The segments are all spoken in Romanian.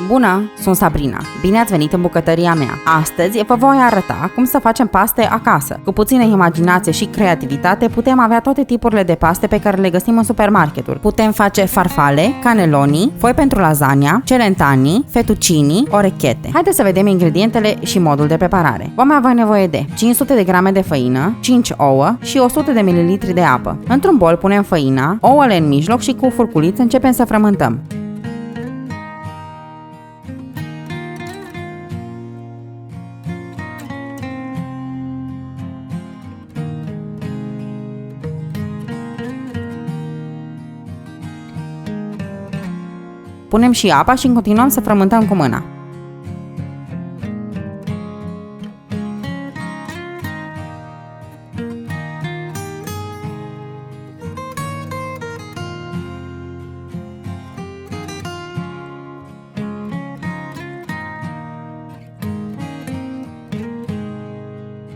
Bună, sunt Sabrina. Bine ați venit în bucătăria mea. Astăzi vă voi arăta cum să facem paste acasă. Cu puțină imaginație și creativitate putem avea toate tipurile de paste pe care le găsim în supermarketuri. Putem face farfale, caneloni, foi pentru lasagna, celentani, fettuccini, orechete. Haideți să vedem ingredientele și modul de preparare. Vom avea nevoie de 500 de grame de făină, 5 ouă și 100 de ml de apă. Într-un bol punem făina, ouăle în mijloc și cu furculiță începem să frământăm. Punem și apa și continuăm să frământăm cu mâna.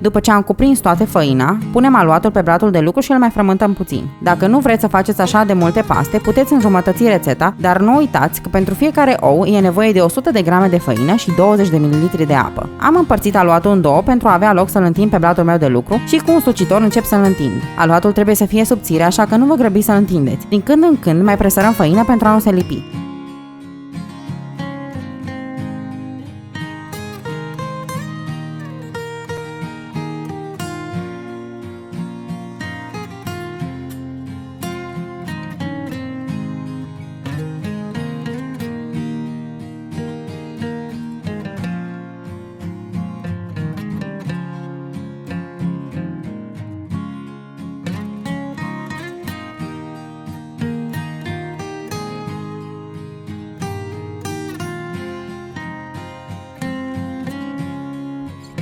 După ce am cuprins toate făina, punem aluatul pe bratul de lucru și îl mai frământăm puțin. Dacă nu vreți să faceți așa de multe paste, puteți înjumătăți rețeta, dar nu uitați că pentru fiecare ou e nevoie de 100 de grame de făină și 20 de ml de apă. Am împărțit aluatul în două pentru a avea loc să-l întind pe bratul meu de lucru și cu un sucitor încep să-l întind. Aluatul trebuie să fie subțire, așa că nu vă grăbiți să-l întindeți. Din când în când mai presărăm făină pentru a nu se lipi.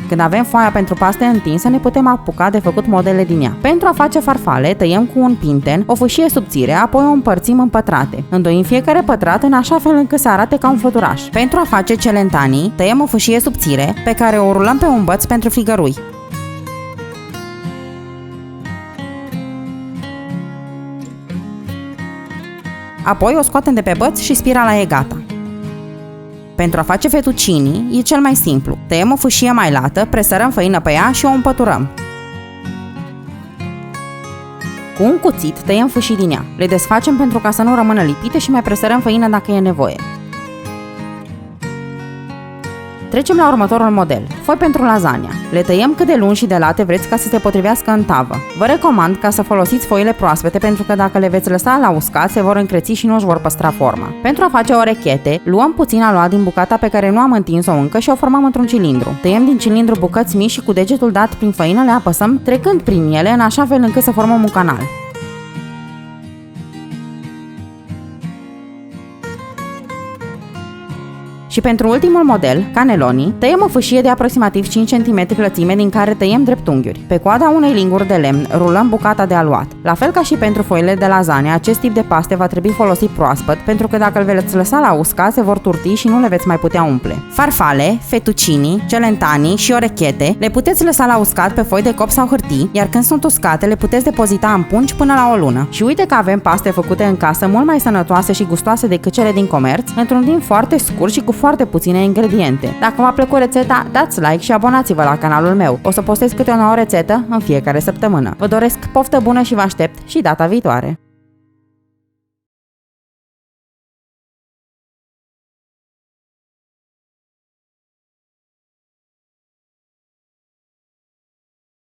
Când avem foaia pentru paste întinsă, ne putem apuca de făcut modele din ea. Pentru a face farfale, tăiem cu un pinten o fâșie subțire, apoi o împărțim în pătrate. Îndoim fiecare pătrat în așa fel încât să arate ca un fluturaș. Pentru a face celentanii, tăiem o fâșie subțire, pe care o rulăm pe un băț pentru frigărui. Apoi o scoatem de pe băț și spirala e gata. Pentru a face fettuccini e cel mai simplu. Tăiem o fâșie mai lată, presărăm făină pe ea și o împăturăm. Cu un cuțit tăiem fâșii din ea. Le desfacem pentru ca să nu rămână lipite și mai presărăm făină dacă e nevoie. Trecem la următorul model. Foi pentru lasagna. Le tăiem cât de lungi și de late vreți ca să se potrivească în tavă. Vă recomand ca să folosiți foile proaspete pentru că dacă le veți lăsa la uscat se vor încreți și nu își vor păstra forma. Pentru a face orechete, luăm puțin aluat din bucata pe care nu am întins-o încă și o formăm într-un cilindru. Tăiem din cilindru bucăți mici și cu degetul dat prin făină le apăsăm trecând prin ele în așa fel încât să formăm un canal. Și pentru ultimul model, caneloni, tăiem o fâșie de aproximativ 5 cm lățime din care tăiem dreptunghiuri. Pe coada unei linguri de lemn rulăm bucata de aluat. La fel ca și pentru foile de lasagna, acest tip de paste va trebui folosit proaspăt pentru că dacă le veți lăsa la uscat se vor turti și nu le veți mai putea umple. Farfale, fettuccini, celentani și orechete le puteți lăsa la uscat pe foi de cop sau hârtii, iar când sunt uscate le puteți depozita în pungi până la o lună. Și uite că avem paste făcute în casă mult mai sănătoase și gustoase decât cele din comerț, într-un timp foarte scurt și cu foarte puține ingrediente. Dacă v-a plăcut rețeta, dați like și abonați-vă la canalul meu. O să postez câte o nouă rețetă în fiecare săptămână. Vă doresc poftă bună și vă aștept și data viitoare!